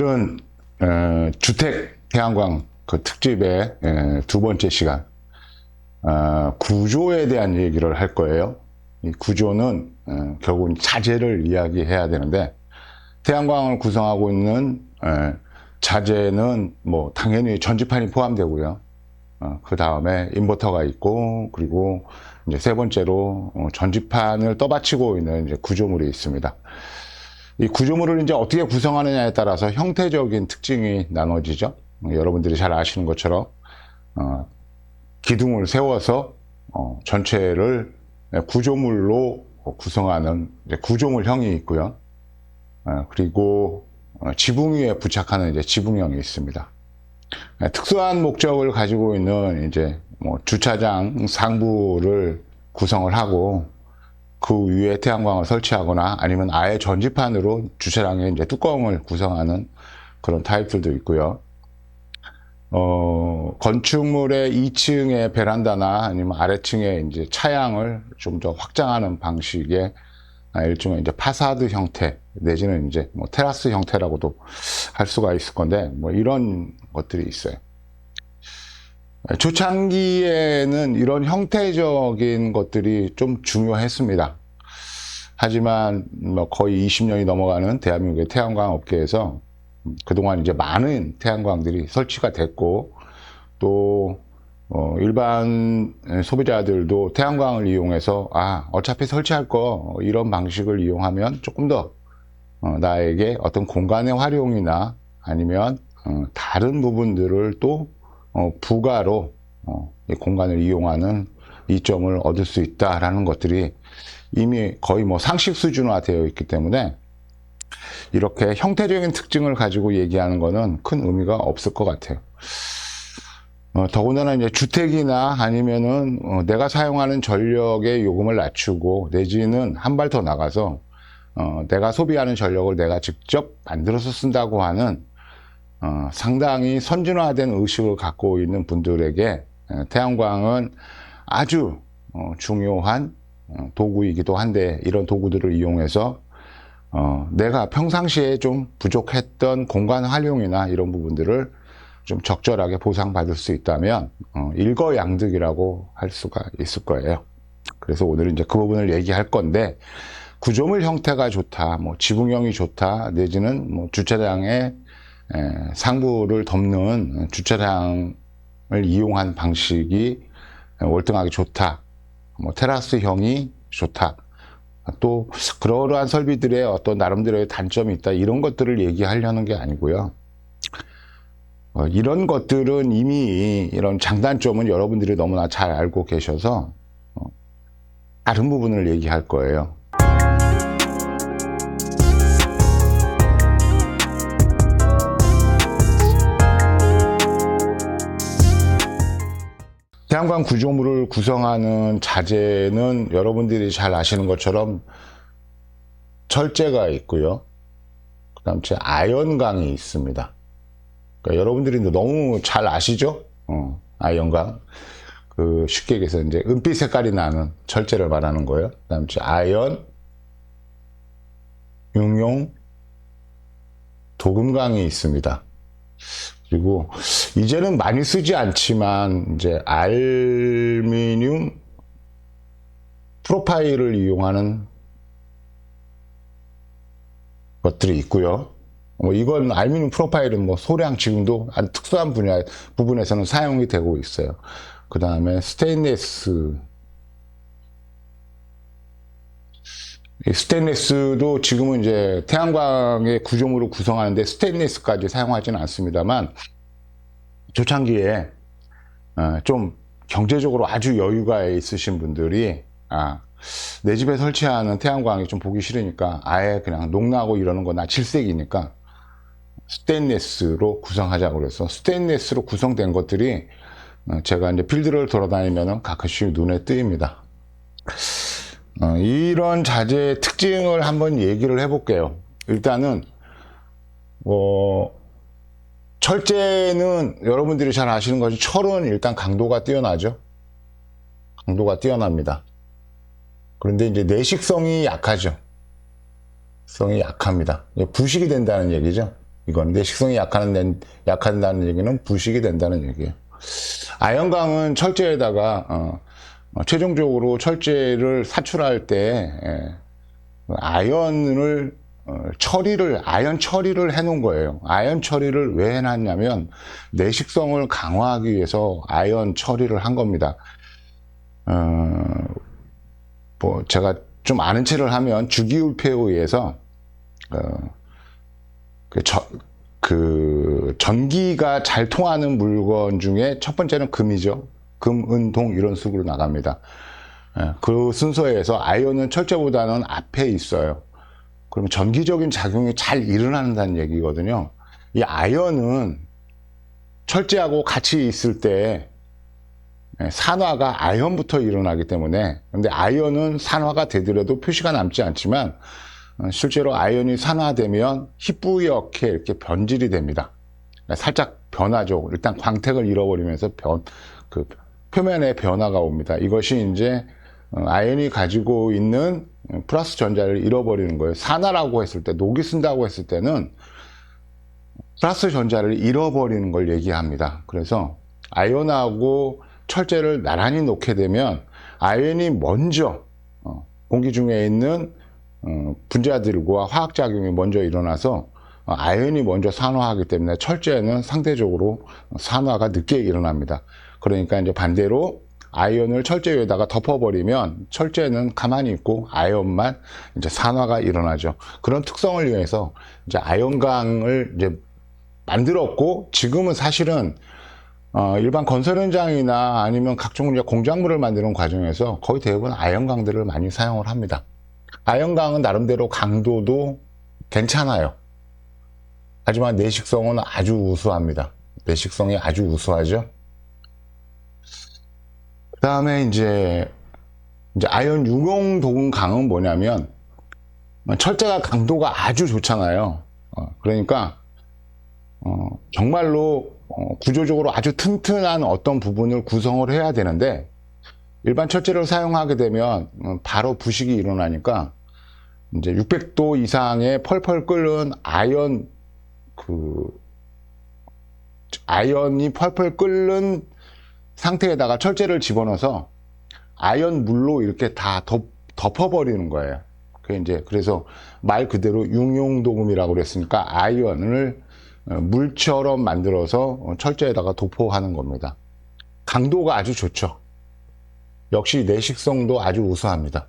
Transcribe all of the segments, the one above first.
오늘은 주택 태양광 그 특집의 두 번째 시간, 구조에 대한 얘기를 할 거예요. 이 구조는 결국은 자재를 이야기해야 되는데, 태양광을 구성하고 있는 자재는 뭐 당연히 전지판이 포함되고요. 그 다음에 인버터가 있고, 그리고 이제 세 번째로 전지판을 떠받치고 있는 이제 구조물이 있습니다. 이 구조물을 이제 어떻게 구성하느냐에 따라서 형태적인 특징이 나눠지죠. 여러분들이 잘 아시는 것처럼 기둥을 세워서 전체를 구조물로 구성하는 이제 구조물형이 있고요. 그리고 지붕 위에 부착하는 이제 지붕형이 있습니다. 특수한 목적을 가지고 있는 이제 뭐 주차장 상부를 구성을 하고 그 위에 태양광을 설치하거나 아니면 아예 전지판으로 주차장에 이제 뚜껑을 구성하는 그런 타입들도 있고요. 건축물의 2층의 베란다나 아니면 아래층에 이제 차양을 좀 더 확장하는 방식의 일종의 이제 파사드 형태 내지는 이제 뭐 테라스 형태라고도 할 수가 있을 건데, 뭐 이런 것들이 있어요. 초창기에는 이런 형태적인 것들이 좀 중요했습니다. 하지만 뭐 거의 20년이 넘어가는 대한민국의 태양광 업계에서 그동안 이제 많은 태양광들이 설치가 됐고, 또 일반 소비자들도 태양광을 이용해서 어차피 설치할 거 이런 방식을 이용하면 조금 더 나에게 어떤 공간의 활용이나 아니면 다른 부분들을 또 부가로 이 공간을 이용하는 이점을 얻을 수 있다라는 것들이 이미 거의 뭐 상식 수준화 되어 있기 때문에 이렇게 형태적인 특징을 가지고 얘기하는 거는 큰 의미가 없을 것 같아요. 더군다나 이제 주택이나 아니면은 내가 사용하는 전력의 요금을 낮추고 내지는 한 발 더 나가서 내가 소비하는 전력을 내가 직접 만들어서 쓴다고 하는 상당히 선진화된 의식을 갖고 있는 분들에게 태양광은 아주 중요한 도구이기도 한데, 이런 도구들을 이용해서 내가 평상시에 좀 부족했던 공간 활용이나 이런 부분들을 좀 적절하게 보상받을 수 있다면 일거양득이라고 할 수가 있을 거예요. 그래서 오늘은 이제 그 부분을 얘기할 건데, 구조물 형태가 좋다, 뭐 지붕형이 좋다, 내지는 뭐 주차장에 상부를 덮는 주차장을 이용한 방식이 월등하게 좋다, 뭐 테라스형이 좋다, 또 그러한 설비들의 어떤 나름대로의 단점이 있다, 이런 것들을 얘기하려는 게 아니고요. 이런 것들은 이미 이런 장단점은 여러분들이 너무나 잘 알고 계셔서 다른 부분을 얘기할 거예요. 태양광 구조물을 구성하는 자재는 여러분들이 잘 아시는 것처럼 철제가 있고요. 그 다음 아연광이 있습니다. 그러니까 여러분들이 너무 잘 아시죠? 아연광. 쉽게 얘기해서 이제 은빛 색깔이 나는 철제를 말하는 거예요. 그 다음 아연, 용용, 도금광이 있습니다. 그리고 이제는 많이 쓰지 않지만 이제 알루미늄 프로파일을 이용하는 것들이 있고요. 이건 알루미늄 프로파일은 뭐 소량 지금도 아주 특수한 부분에서는 사용이 되고 있어요. 그 다음에 스테인리스도 지금은 이제 태양광의 구조물을 구성하는데 스테인리스까지 사용하지는 않습니다만, 초창기에 좀 경제적으로 아주 여유가 있으신 분들이 내 집에 설치하는 태양광이 좀 보기 싫으니까 아예 그냥 녹나고 이러는 거 나 질색이니까 스테인리스로 구성하자고 그래서 스테인리스로 구성된 것들이 제가 이제 필드를 돌아다니면 가끔씩 눈에 띄입니다. 이런 자재의 특징을 한번 얘기를 해볼게요. 일단은 철제는 여러분들이 잘 아시는 것이, 철은 일단 강도가 뛰어나죠. 강도가 뛰어납니다. 그런데 이제 내식성이 약하죠. 성이 약합니다. 부식이 된다는 얘기죠. 이건 내식성이 약하다는 얘기는 부식이 된다는 얘기예요. 아연강은 철제에다가 최종적으로 철제를 사출할 때 아연을 아연 처리를 해놓은 거예요. 아연 처리를 왜 해놨냐면 내식성을 강화하기 위해서 아연 처리를 한 겁니다. 뭐 제가 좀 아는 체를 하면 주기율표에 의해서 전기가 잘 통하는 물건 중에 첫 번째는 금이죠. 금, 은, 동 이런 식으로 나갑니다. 그 순서에서 아연은 철제보다는 앞에 있어요. 그러면 전기적인 작용이 잘 일어난다는 얘기거든요. 이 아연은 철제하고 같이 있을 때 산화가 아연부터 일어나기 때문에, 근데 아연은 산화가 되더라도 표시가 남지 않지만 실제로 아연이 산화되면 희뿌옇게 이렇게 변질이 됩니다. 살짝 변하죠. 일단 광택을 잃어버리면서 그 표면에 변화가 옵니다. 이것이 이제 아연이 가지고 있는 플러스 전자를 잃어버리는 거예요. 산화라고 했을 때, 녹이 쓴다고 했을 때는 플러스 전자를 잃어버리는 걸 얘기합니다. 그래서 아연하고 철제를 나란히 놓게 되면 아연이 먼저 공기 중에 있는 분자들과 화학작용이 먼저 일어나서 아연이 먼저 산화하기 때문에 철제는 상대적으로 산화가 늦게 일어납니다. 그러니까 이제 반대로 아연을 철제 위에다가 덮어버리면 철제는 가만히 있고 아연만 이제 산화가 일어나죠. 그런 특성을 위해서 이제 아연강을 이제 만들었고, 지금은 사실은 일반 건설 현장이나 아니면 각종 이제 공작물을 만드는 과정에서 거의 대부분 아연강들을 많이 사용을 합니다. 아연강은 나름대로 강도도 괜찮아요. 하지만 내식성은 아주 우수합니다. 내식성이 아주 우수하죠. 그 다음에 이제 아연 융용도금강은 뭐냐면, 철제가 강도가 아주 좋잖아요. 그러니까 정말로 구조적으로 아주 튼튼한 어떤 부분을 구성을 해야 되는데, 일반 철제를 사용하게 되면 바로 부식이 일어나니까 이제 600도 이상의 펄펄 끓는 아연이 펄펄 끓는 상태에다가 철제를 집어넣어서 아연 물로 이렇게 다 덮어버리는 거예요. 그래서 말 그대로 융용도금이라고 그랬으니까 아연을 물처럼 만들어서 철제에다가 도포하는 겁니다. 강도가 아주 좋죠. 역시 내식성도 아주 우수합니다.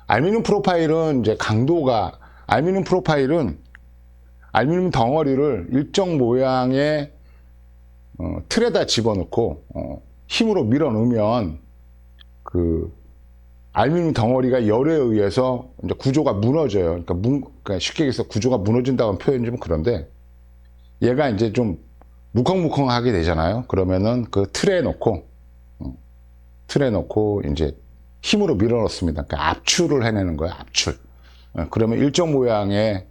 알루미늄 프로파일은 이제 알루미늄 덩어리를 일정 모양의 틀에다 집어넣고 힘으로 밀어 넣으면 그 알루미늄 덩어리가 열에 의해서 이제 구조가 무너져요. 그러니까 쉽게 얘기해서 구조가 무너진다는 표현이 좀 그런데, 얘가 이제 좀 무컹무컹하게 되잖아요. 그러면은 그 틀에 넣고 이제 힘으로 밀어 넣습니다. 그러니까 압출을 해내는 거예요. 압출. 그러면 일정 모양의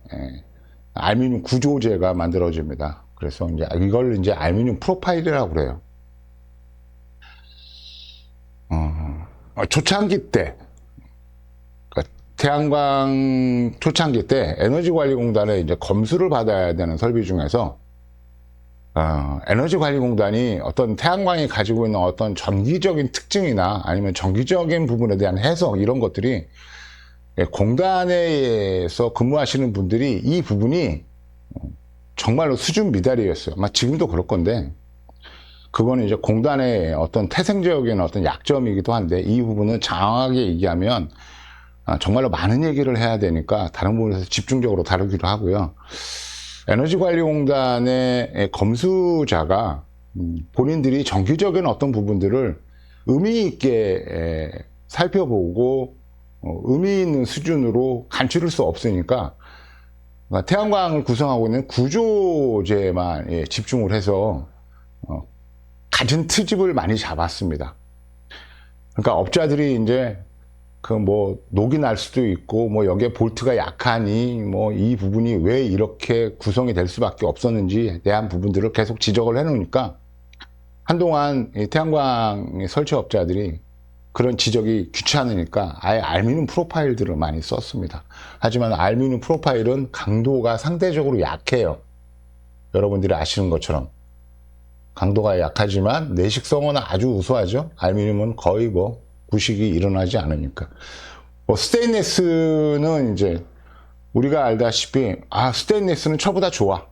알루미늄 구조재가 만들어집니다. 그래서 이제 이걸 이제 알루미늄 프로파일이라고 그래요. 초창기 때, 그러니까 태양광 초창기 때 에너지관리공단에 이제 검수를 받아야 되는 설비 중에서 에너지관리공단이 어떤 태양광이 가지고 있는 어떤 전기적인 특징이나 아니면 전기적인 부분에 대한 해석, 이런 것들이 공단에서 근무하시는 분들이 이 부분이 정말로 수준 미달이었어요. 아마 지금도 그럴 건데, 그거는 이제 공단의 어떤 태생적인 어떤 약점이기도 한데, 이 부분은 장황하게 얘기하면 정말로 많은 얘기를 해야 되니까 다른 부분에서 집중적으로 다루기로 하고요. 에너지관리공단의 검수자가 본인들이 정기적인 어떤 부분들을 의미 있게 살펴보고 의미 있는 수준으로 간추릴 수 없으니까 태양광을 구성하고 있는 구조재만 집중을 해서 갖은 트집을 많이 잡았습니다. 그러니까 업자들이 이제 녹이 날 수도 있고, 여기에 볼트가 약하니, 이 부분이 왜 이렇게 구성이 될 수밖에 없었는지에 대한 부분들을 계속 지적을 해놓으니까, 한동안 태양광 설치업자들이 그런 지적이 귀찮으니까 아예 알루미늄 프로파일들을 많이 썼습니다. 하지만 알루미늄 프로파일은 강도가 상대적으로 약해요. 여러분들이 아시는 것처럼. 강도가 약하지만 내식성은 아주 우수하죠. 알루미늄은 거의 뭐 부식이 일어나지 않으니까. 뭐 스테인리스는 이제 우리가 알다시피 스테인리스는 철보다 좋아.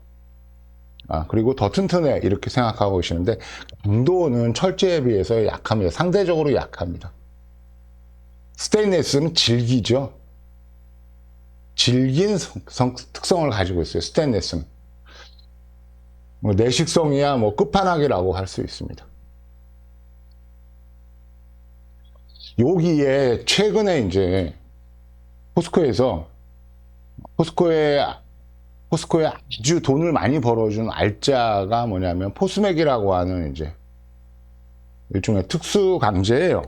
그리고 더 튼튼해 이렇게 생각하고 계시는데 강도는 철제에 비해서 약합니다. 상대적으로 약합니다. 스테인리스는 질기죠. 질긴 특성을 가지고 있어요. 스테인리스는. 뭐 내식성이야 뭐 끝판왕이라고 할 수 있습니다. 여기에 최근에 이제 포스코에 아주 돈을 많이 벌어준 알짜가 뭐냐면 포스맥이라고 하는 이제 일종의 특수 강제예요.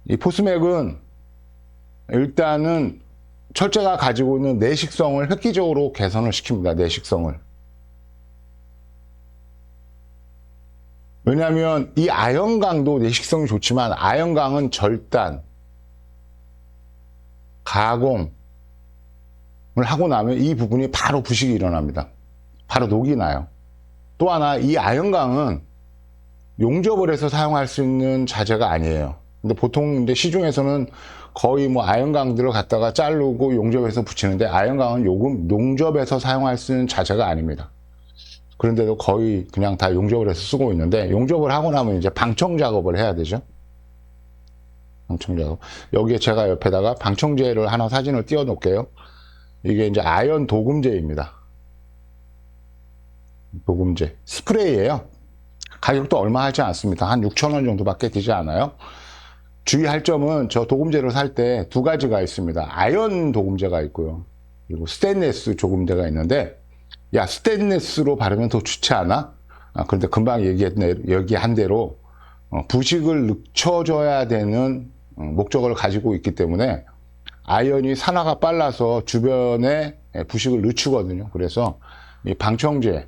이 포스맥은 일단은 철제가 가지고 있는 내식성을 획기적으로 개선을 시킵니다. 내식성을. 왜냐하면 이 아연강도 내식성이 좋지만 아연강은 절단, 가공을 하고 나면 이 부분이 바로 부식이 일어납니다. 바로 녹이 나요. 또 하나 이 아연강은 용접을 해서 사용할 수 있는 자재가 아니에요. 근데 보통 이제 시중에서는 거의 뭐 아연강들을 갖다가 자르고 용접해서 붙이는데 아연강은 용접해서 사용할 수 있는 자재가 아닙니다. 그런데도 거의 그냥 다 용접을 해서 쓰고 있는데 용접을 하고 나면 이제 방청 작업을 해야 되죠. 방청 작업. 여기에 제가 옆에다가 방청제를 하나 사진을 띄워 놓을게요. 이게 이제 아연 도금제입니다. 도금제. 스프레이예요. 가격도 얼마 하지 않습니다. 한 6,000원 정도밖에 되지 않아요. 주의할 점은 저 도금제를 살 때 두 가지가 있습니다. 아연 도금제가 있고요. 그리고 스테인리스 도금제가 있는데 스테인리스로 바르면 더 좋지 않아? 그런데 금방 얘기한 대로 부식을 늦춰줘야 되는 목적을 가지고 있기 때문에 아연이 산화가 빨라서 주변에 부식을 늦추거든요. 그래서 이 방청제,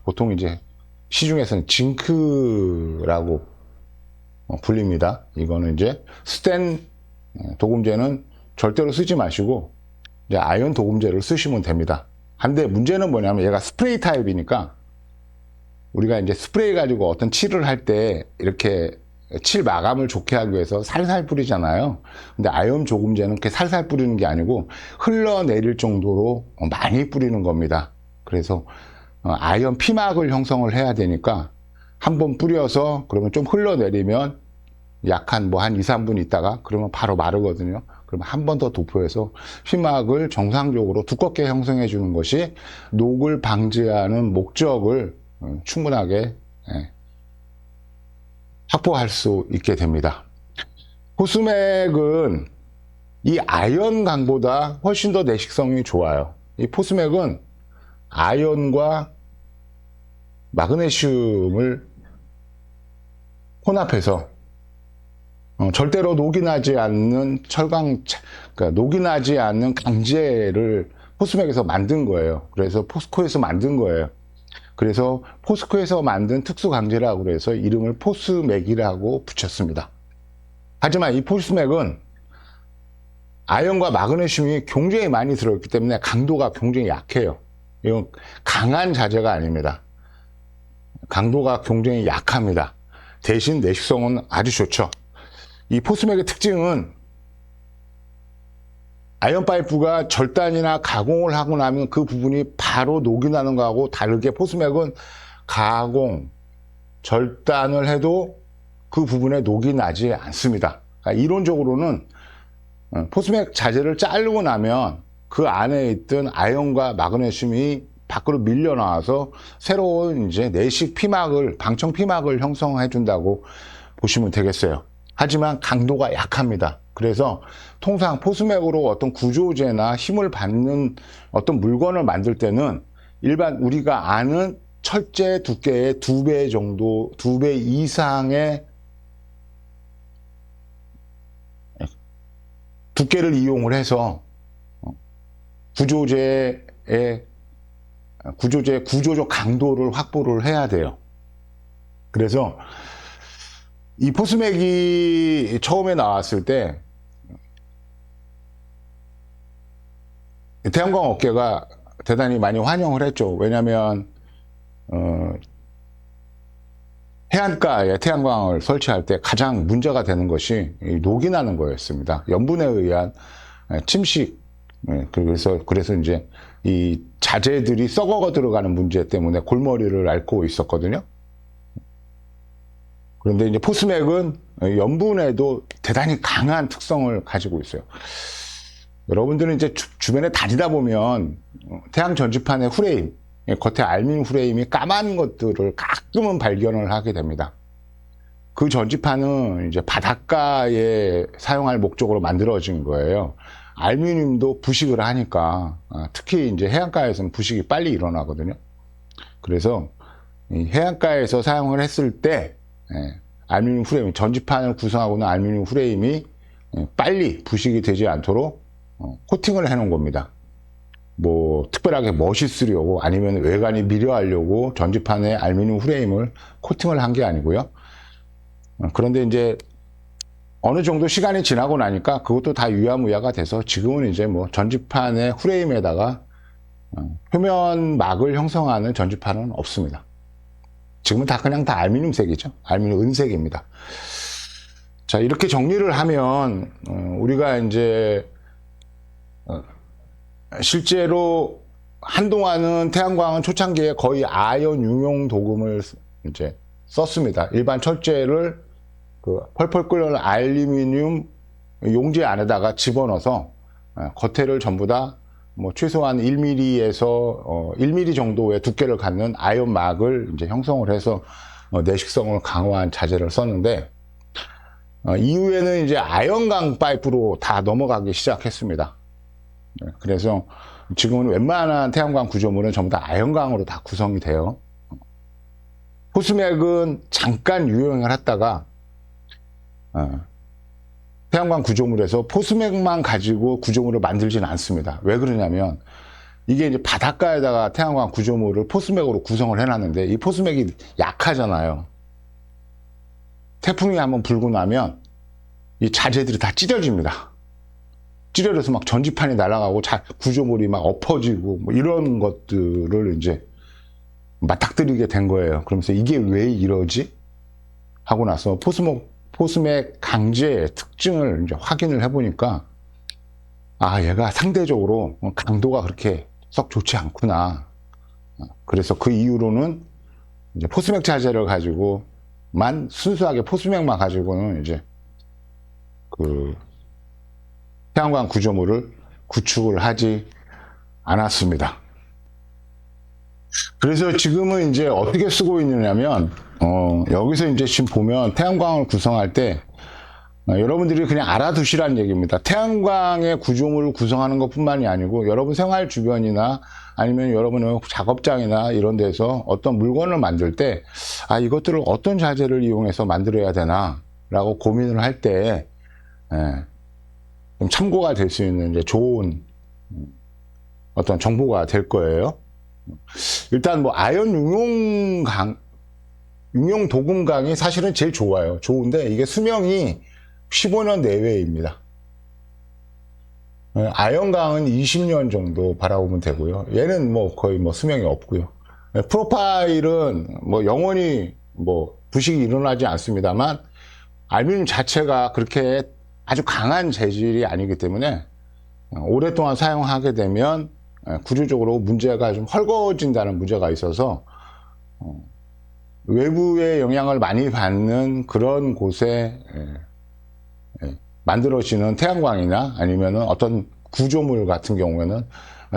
보통 이제 시중에서는 징크라고 불립니다. 이거는 이제 스텐 도금제는 절대로 쓰지 마시고 이제 아연 도금제를 쓰시면 됩니다. 근데 문제는 뭐냐면 얘가 스프레이 타입이니까 우리가 이제 스프레이 가지고 어떤 칠을 할 때 이렇게 칠 마감을 좋게 하기 위해서 살살 뿌리잖아요. 근데 아연 도금제는 그렇게 살살 뿌리는 게 아니고 흘러내릴 정도로 많이 뿌리는 겁니다. 그래서 아연 피막을 형성을 해야 되니까 한번 뿌려서 그러면 좀 흘러내리면 약 한 2, 3분 있다가 그러면 바로 마르거든요. 그러면 한 번 더 도포해서 피막을 정상적으로 두껍게 형성해 주는 것이 녹을 방지하는 목적을 충분하게 확보할 수 있게 됩니다. 포스맥은 이 아연강보다 훨씬 더 내식성이 좋아요. 이 포스맥은 아연과 마그네슘을 혼합해서 절대로 녹이 나지 않는 그러니까 녹이 나지 않는 강제를 포스맥에서 만든 거예요. 그래서 포스코에서 만든 거예요. 그래서 포스코에서 만든 특수 강제라고 해서 이름을 포스맥이라고 붙였습니다. 하지만 이 포스맥은 아연과 마그네슘이 굉장히 많이 들어있기 때문에 강도가 굉장히 약해요. 이건 강한 자재가 아닙니다. 강도가 굉장히 약합니다. 대신 내식성은 아주 좋죠. 이 포스맥의 특징은 아연 파이프가 절단이나 가공을 하고 나면 그 부분이 바로 녹이 나는 거하고 다르게 포스맥은 가공, 절단을 해도 그 부분에 녹이 나지 않습니다. 그러니까 이론적으로는 포스맥 자재를 자르고 나면 그 안에 있던 아연과 마그네슘이 밖으로 밀려 나와서 새로운 이제 내식 피막을, 방청 피막을 형성해 준다고 보시면 되겠어요. 하지만 강도가 약합니다. 그래서 통상 포스맥으로 어떤 구조제나 힘을 받는 어떤 물건을 만들 때는 일반 우리가 아는 철제 두께의 2배 정도, 2배 이상의 두께를 이용을 해서 구조적 강도를 확보를 해야 돼요. 그래서 이 포스맥이 처음에 나왔을 때 태양광 업계가 대단히 많이 환영을 했죠. 왜냐하면 해안가에 태양광을 설치할 때 가장 문제가 되는 것이 녹이 나는 거였습니다. 염분에 의한 침식. 그래서 이제 이 자재들이 썩어 들어가는 문제 때문에 골머리를 앓고 있었거든요. 그런데 이제 포스맥은 염분에도 대단히 강한 특성을 가지고 있어요. 여러분들은 이제 주변에 다니다 보면 태양 전지판의 프레임, 겉에 알루미늄 프레임이 까만 것들을 가끔은 발견을 하게 됩니다. 그 전지판은 이제 바닷가에 사용할 목적으로 만들어진 거예요. 알루미늄도 부식을 하니까, 특히 이제 해안가에서는 부식이 빨리 일어나거든요. 그래서 해안가에서 사용을 했을 때 알루미늄 프레임, 전지판을 구성하고 있는 알루미늄 프레임이 빨리 부식이 되지 않도록 코팅을 해 놓은 겁니다. 뭐 특별하게 멋있으려고 아니면 외관이 미려하려고 전지판에 알루미늄 프레임을 코팅을 한 게 아니고요. 그런데 이제 어느 정도 시간이 지나고 나니까 그것도 다 유야무야가 돼서 지금은 이제 뭐 전지판의 프레임에다가 표면막을 형성하는 전지판은 없습니다. 지금은 다 그냥 다 알루미늄색이죠. 알루미늄 은색입니다. 자, 이렇게 정리를 하면 우리가 이제 실제로 한동안은 태양광은 초창기에 거의 아연 융용 도금을 이제 썼습니다. 일반 철제를 그 펄펄 끓는 알루미늄 용지 안에다가 집어넣어서 겉에를 전부 다 뭐 최소한 1mm에서 1mm 정도의 두께를 갖는 아연막을 이제 형성을 해서 내식성을 강화한 자재를 썼는데 이후에는 이제 아연강 파이프로 다 넘어가기 시작했습니다. 그래서 지금은 웬만한 태양광 구조물은 전부 다 아연강으로 다 구성이 돼요. 포스맥은 잠깐 유행을 했다가 태양광 구조물에서 포스맥만 가지고 구조물을 만들지는 않습니다. 왜 그러냐면 이게 이제 바닷가에다가 태양광 구조물을 포스맥으로 구성을 해놨는데 이 포스맥이 약하잖아요. 태풍이 한번 불고 나면 이 자재들이 다 찢어집니다. 찢어져서 막 전지판이 날아가고 구조물이 막 엎어지고 뭐 이런 것들을 이제 맞닥뜨리게 된 거예요. 그러면서 이게 왜 이러지? 하고 나서 포스맥 강제의 특징을 이제 확인을 해보니까 얘가 상대적으로 강도가 그렇게 썩 좋지 않구나. 그래서 그 이후로는 이제 포스맥 자재를 가지고만 순수하게 포스맥만 가지고는 이제 그 태양광 구조물을 구축을 하지 않았습니다. 그래서 지금은 이제 어떻게 쓰고 있느냐면 여기서 이제 지금 보면 태양광을 구성할 때 여러분들이 그냥 알아두시라는 얘기입니다. 태양광의 구조물을 구성하는 것뿐만이 아니고 여러분 생활 주변이나 아니면 여러분의 작업장이나 이런 데서 어떤 물건을 만들 때 이것들을 어떤 자재를 이용해서 만들어야 되나 라고 고민을 할 때 좀 참고가 될 수 있는 이제 좋은 어떤 정보가 될 거예요. 일단 뭐 아연 융용 도금강이 사실은 제일 좋아요. 좋은데 이게 수명이 15년 내외입니다. 아연강은 20년 정도 바라보면 되고요. 얘는 뭐 거의 뭐 수명이 없고요. 프로파일은 뭐 영원히 뭐 부식이 일어나지 않습니다만 알루미늄 자체가 그렇게 아주 강한 재질이 아니기 때문에 오랫동안 사용하게 되면 구조적으로 문제가 좀 헐거워진다는 문제가 있어서 외부의 영향을 많이 받는 그런 곳에 만들어지는 태양광이나 아니면 어떤 구조물 같은 경우에는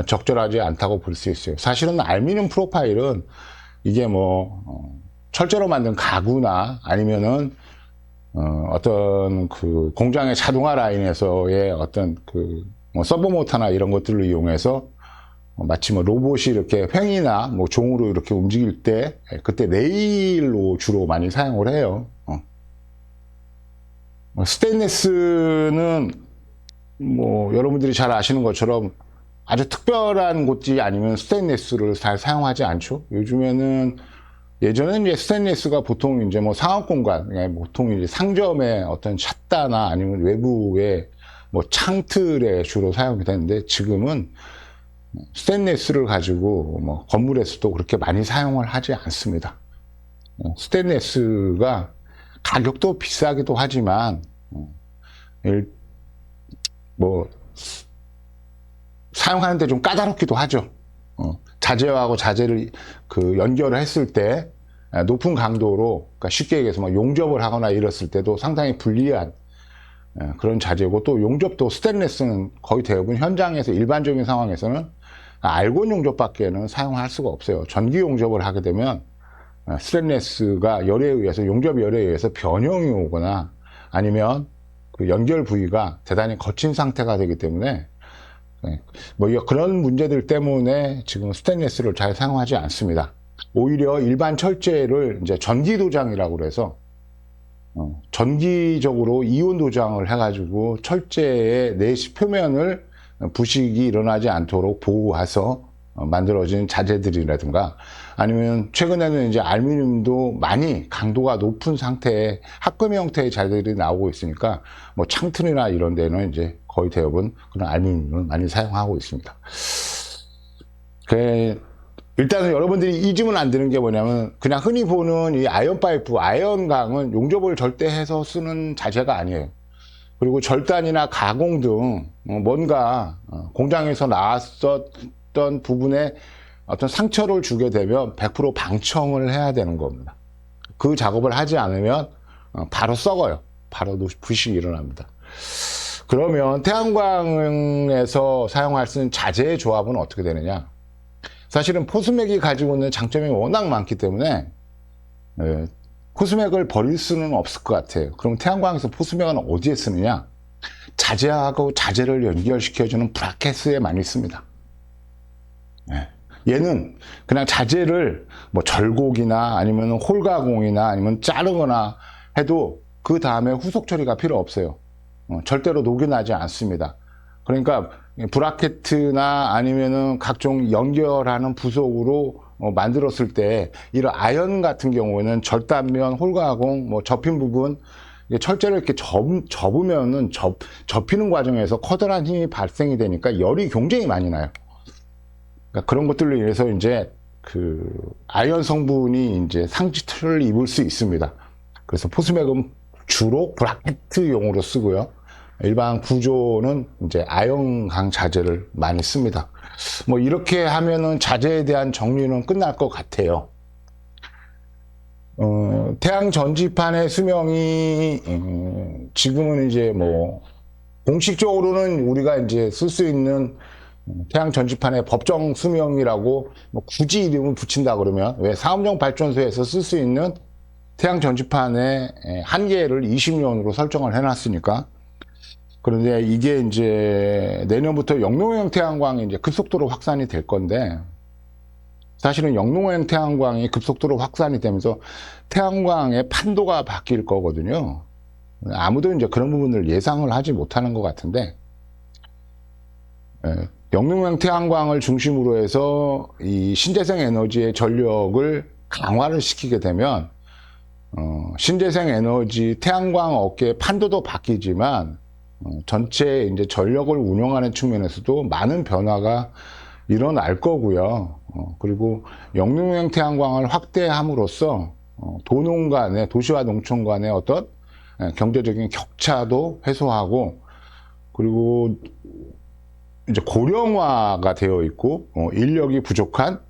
적절하지 않다고 볼 수 있어요. 사실은 알루미늄 프로파일은 이게 뭐 철제로 만든 가구나 아니면은 어떤 그 공장의 자동화 라인에서의 어떤 그 뭐 서버 모터나 이런 것들을 이용해서 마치 뭐 로봇이 이렇게 횡이나 뭐 종으로 이렇게 움직일 때 그때 레일로 주로 많이 사용을 해요. 스테인리스는 뭐 여러분들이 잘 아시는 것처럼 아주 특별한 곳이 아니면 스테인리스를 잘 사용하지 않죠. 요즘에는 예전에는 이제 스테인리스가 보통 이제 뭐 상업 공간, 보통 이제 상점의 어떤 샷다나 아니면 외부의 뭐 창틀에 주로 사용이 되는데, 지금은 스테인리스를 가지고 뭐 건물에서도 그렇게 많이 사용을 하지 않습니다. 스테인리스가 가격도 비싸기도 하지만, 뭐 사용하는데 좀 까다롭기도 하죠. 자재하고 자재를 그 연결을 했을 때 높은 강도로, 그러니까 쉽게 얘기해서 뭐 용접을 하거나 이랬을 때도 상당히 불리한 그런 자재고, 또 용접도 스테인리스는 거의 대부분 현장에서 일반적인 상황에서는 알곤 용접밖에는 사용할 수가 없어요. 전기 용접을 하게 되면 스테인리스가 열에 의해서, 용접 열에 의해서 변형이 오거나 아니면 그 연결 부위가 대단히 거친 상태가 되기 때문에, 뭐 그런 문제들 때문에 지금 스테인리스를 잘 사용하지 않습니다. 오히려 일반 철제를 이제 전기 도장이라고 그래서 전기적으로 이온 도장을 해가지고 철제의 내시 표면을 부식이 일어나지 않도록 보호해서 만들어진 자재들이라든가, 아니면 최근에는 이제 알루미늄도 많이 강도가 높은 상태의 합금 형태의 자재들이 나오고 있으니까, 뭐 창틀이나 이런 데는 이제 거의 대부분 그런 알루미늄을 많이 사용하고 있습니다. 일단은 여러분들이 잊으면 안 되는 게 뭐냐면, 그냥 흔히 보는 이 아이언 파이프, 아이언강은 용접을 절대 해서 쓰는 자재가 아니에요. 그리고 절단이나 가공 등 뭔가 공장에서 나왔었던 부분에 어떤 상처를 주게 되면 100% 방청을 해야 되는 겁니다. 그 작업을 하지 않으면 바로 썩어요. 바로 부식이 일어납니다. 그러면 태양광에서 사용할 수 있는 자재의 조합은 어떻게 되느냐? 사실은 포스맥이 가지고 있는 장점이 워낙 많기 때문에 포스맥을 버릴 수는 없을 것 같아요. 그럼 태양광에서 포스맥은 어디에 쓰느냐? 자재하고 자재를 연결시켜주는 브라켓에 많이 씁니다. 얘는 그냥 자재를 뭐 절곡이나 아니면 홀가공이나 아니면 자르거나 해도 그 다음에 후속 처리가 필요 없어요. 절대로 녹이 나지 않습니다. 그러니까 브라켓이나 아니면은 각종 연결하는 부속으로 만들었을 때, 이런 아연 같은 경우에는 절단면, 홀가공, 뭐 접힌 부분, 철제를 이렇게 접으면은 접히는 과정에서 커다란 힘이 발생이 되니까 열이 굉장히 많이 나요. 그러니까 그런 것들로 인해서 이제 그 아연 성분이 이제 상처를 입을 수 있습니다. 그래서 포스맥은 주로 브라켓용으로 쓰고요. 일반 구조는 이제 아연강 자재를 많이 씁니다. 뭐 이렇게 하면은 자재에 대한 정리는 끝날 것 같아요. 태양 전지판의 수명이 지금은 이제 뭐 공식적으로는 우리가 이제 쓸 수 있는 태양 전지판의 법정 수명이라고 뭐 굳이 이름을 붙인다 그러면, 왜 사업용 발전소에서 쓸 수 있는 태양 전지판의 한계를 20년으로 설정을 해놨으니까. 그런데 이게 이제 내년부터 영농형 태양광이 이제 급속도로 확산이 될 건데, 사실은 영농형 태양광이 급속도로 확산이 되면서 태양광의 판도가 바뀔 거거든요. 아무도 이제 그런 부분을 예상을 하지 못하는 것 같은데, 영농형 태양광을 중심으로 해서 이 신재생 에너지의 전력을 강화를 시키게 되면, 신재생 에너지 태양광 업계의 판도도 바뀌지만, 전체 이제 전력을 운영하는 측면에서도 많은 변화가 일어날 거고요. 그리고 영농형 태양광을 확대함으로써 도농 간의, 도시와 농촌 간의 어떤 경제적인 격차도 해소하고, 그리고 이제 고령화가 되어 있고 인력이 부족한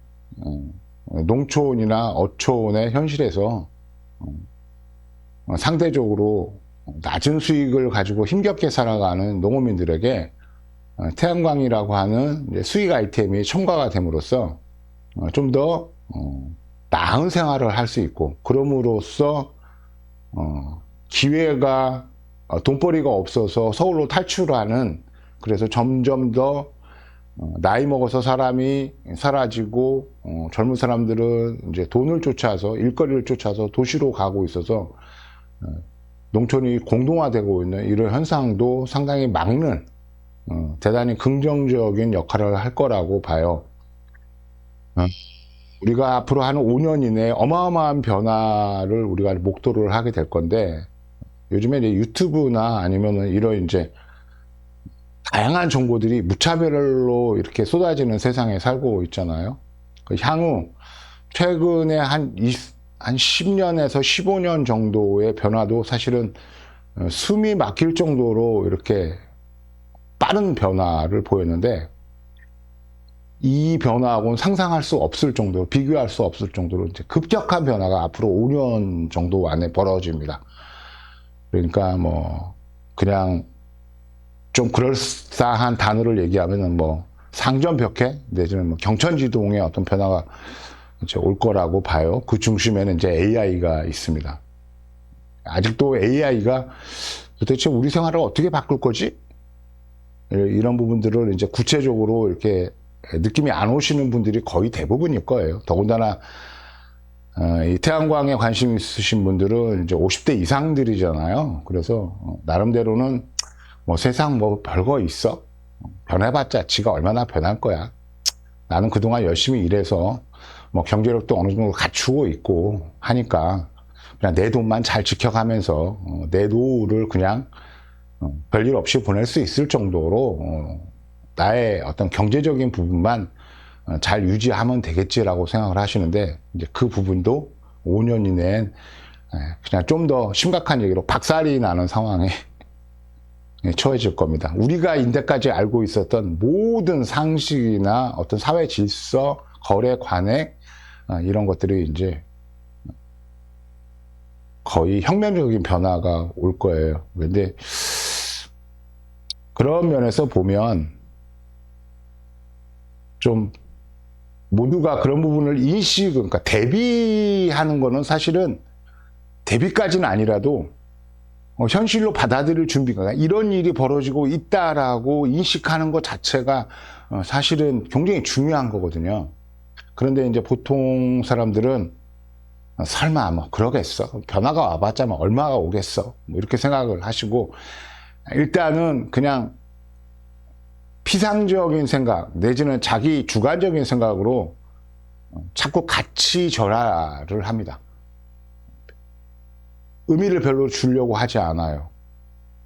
농촌이나 어촌의 현실에서 상대적으로 낮은 수익을 가지고 힘겹게 살아가는 농어민들에게 태양광이라고 하는 수익 아이템이 첨가가 됨으로써 좀 더 나은 생활을 할 수 있고, 그럼으로써 기회가, 돈벌이가 없어서 서울로 탈출하는, 그래서 점점 더 나이 먹어서 사람이 사라지고 젊은 사람들은 이제 돈을 쫓아서, 일거리를 쫓아서 도시로 가고 있어서 농촌이 공동화되고 있는 이런 현상도 상당히 막는 대단히 긍정적인 역할을 할 거라고 봐요. 우리가 앞으로 한 5년 이내에 어마어마한 변화를 우리가 목도를 하게 될 건데, 요즘에 이제 유튜브나 아니면은 이런 이제 다양한 정보들이 무차별로 이렇게 쏟아지는 세상에 살고 있잖아요. 향후 최근에 한 10년에서 15년 정도의 변화도 사실은 숨이 막힐 정도로 이렇게 빠른 변화를 보였는데, 이 변화하고는 상상할 수 없을 정도로, 비교할 수 없을 정도로 이제 급격한 변화가 앞으로 5년 정도 안에 벌어집니다. 그러니까 뭐 그냥 좀 그럴싸한 단어를 얘기하면은 뭐 상전벽해 내지는 뭐 경천지동의 어떤 변화가 이제 올 거라고 봐요. 그 중심에는 이제 AI가 있습니다. 아직도 AI가 도대체 우리 생활을 어떻게 바꿀 거지? 이런 부분들을 이제 구체적으로 이렇게 느낌이 안 오시는 분들이 거의 대부분일 거예요. 더군다나 이 태양광에 관심 있으신 분들은 이제 50대 이상들이잖아요. 그래서 나름대로는 뭐 세상 뭐 별거 있어? 변해봤자 지가 얼마나 변할 거야. 나는 그동안 열심히 일해서 뭐 경제력도 어느 정도 갖추고 있고 하니까 그냥 내 돈만 잘 지켜가면서 내 노후를 그냥 별일 없이 보낼 수 있을 정도로 나의 어떤 경제적인 부분만 잘 유지하면 되겠지라고 생각을 하시는데, 이제 그 부분도 5년 이내엔 그냥 좀 더 심각한 얘기로 박살이 나는 상황에 처해질 겁니다. 우리가 인대까지 알고 있었던 모든 상식이나 어떤 사회 질서, 거래 관행 이런 것들이 이제 거의 혁명적인 변화가 올 거예요. 근데 그런 면에서 보면 좀 모두가 그런 부분을 그러니까 대비하는 거는 사실은 대비까지는 아니라도 현실로 받아들일 준비가, 이런 일이 벌어지고 있다라고 인식하는 것 자체가 사실은 굉장히 중요한 거거든요. 그런데 이제 보통 사람들은 설마 뭐 그러겠어? 변화가 와봤자 뭐 얼마가 오겠어? 뭐 이렇게 생각을 하시고, 일단은 그냥 피상적인 생각 내지는 자기 주관적인 생각으로 자꾸 가치 절하를 합니다. 의미를 별로 주려고 하지 않아요.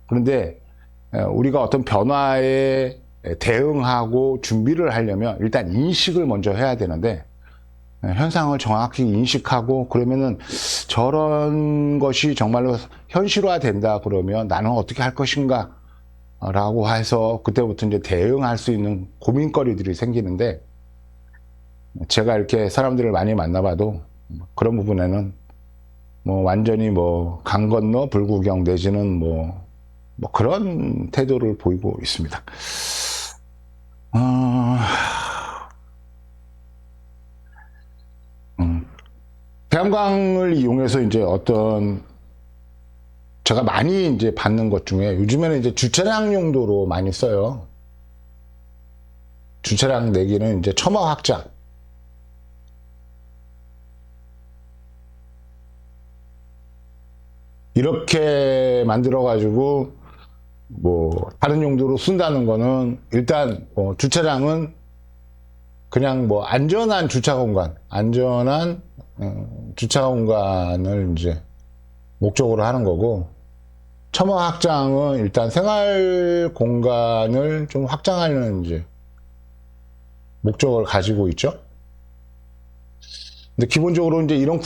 그런데 우리가 어떤 변화에 대응하고 준비를 하려면 일단 인식을 먼저 해야 되는데, 현상을 정확히 인식하고 그러면은 저런 것이 정말로 현실화 된다 그러면 나는 어떻게 할 것인가 라고 해서 그때부터 이제 대응할 수 있는 고민거리들이 생기는데, 제가 이렇게 사람들을 많이 만나봐도 그런 부분에는 뭐 완전히 뭐 강 건너 불구경 내지는 뭐 그런 태도를 보이고 있습니다. 태양광을 이용해서 이제 어떤 제가 많이 이제 받는 것 중에 요즘에는 이제 주차장 용도로 많이 써요. 주차장 내기는 이제 처마 확장. 이렇게 만들어가지고 뭐 다른 용도로 쓴다는 거는 일단 주차장은 그냥 뭐 안전한 주차 공간, 안전한 주차 공간을 이제 목적으로 하는 거고, 처마 확장은 일단 생활 공간을 좀 확장하는 이제 목적을 가지고 있죠. 근데 기본적으로 이제 이런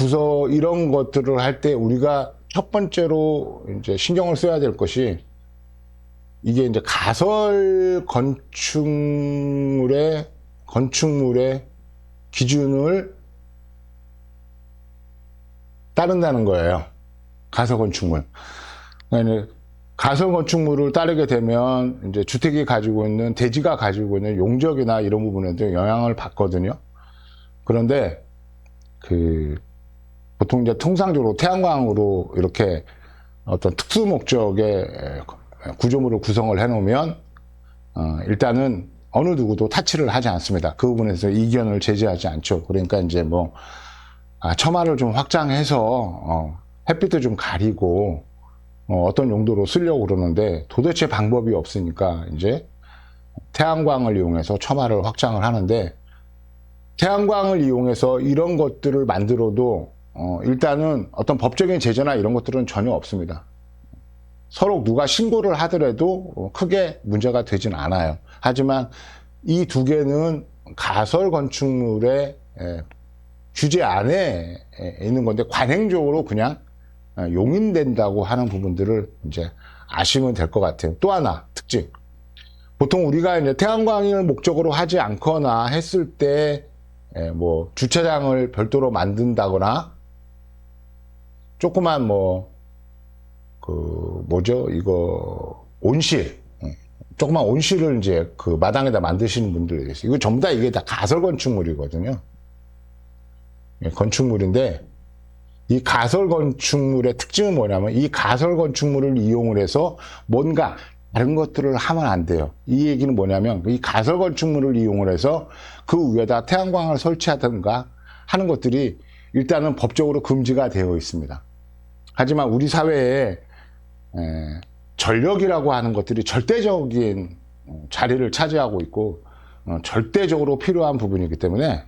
것들을 할 때 우리가 첫 번째로 이제 신경을 써야 될 것이, 이게 이제 가설 건축물의 기준을 따른다는 거예요. 가설 건축물. 그러니까 가설 건축물을 따르게 되면 이제 주택이 가지고 있는, 대지가 가지고 있는 용적이나 이런 부분에도 영향을 받거든요. 그런데 보통 이제 통상적으로 태양광으로 이렇게 어떤 특수 목적의 구조물을 구성을 해놓으면 일단은 어느 누구도 타치를 하지 않습니다. 그 부분에서 이견을 제기하지 않죠. 그러니까 이제 뭐 처마를 좀 확장해서 햇빛을 좀 가리고 어떤 용도로 쓰려고 그러는데, 도대체 방법이 없으니까 이제 태양광을 이용해서 처마를 확장을 하는데, 태양광을 이용해서 이런 것들을 만들어도 일단은 어떤 법적인 제재나 이런 것들은 전혀 없습니다. 서로 누가 신고를 하더라도 크게 문제가 되진 않아요. 하지만 이 두 개는 가설 건축물의 규제 안에 있는 건데 관행적으로 그냥 용인된다고 하는 부분들을 이제 아시면 될 것 같아요. 또 하나 특징. 보통 우리가 이제 태양광을 목적으로 하지 않거나 했을 때 뭐 주차장을 별도로 만든다거나 조그만 뭐 그 뭐죠 이거 온실 조그만 온실을 이제 그 마당에다 만드시는 분들이 있어요. 이거 전부 다 이게 다 가설 건축물이거든요. 건축물인데 이 가설 건축물의 특징은 뭐냐면 이 가설 건축물을 이용을 해서 뭔가 다른 것들을 하면 안 돼요. 이 얘기는 뭐냐면 이 가설 건축물을 이용을 해서 그 위에다 태양광을 설치하든가 하는 것들이 일단은 법적으로 금지가 되어 있습니다. 하지만 우리 사회에 전력이라고 하는 것들이 절대적인 자리를 차지하고 있고 절대적으로 필요한 부분이기 때문에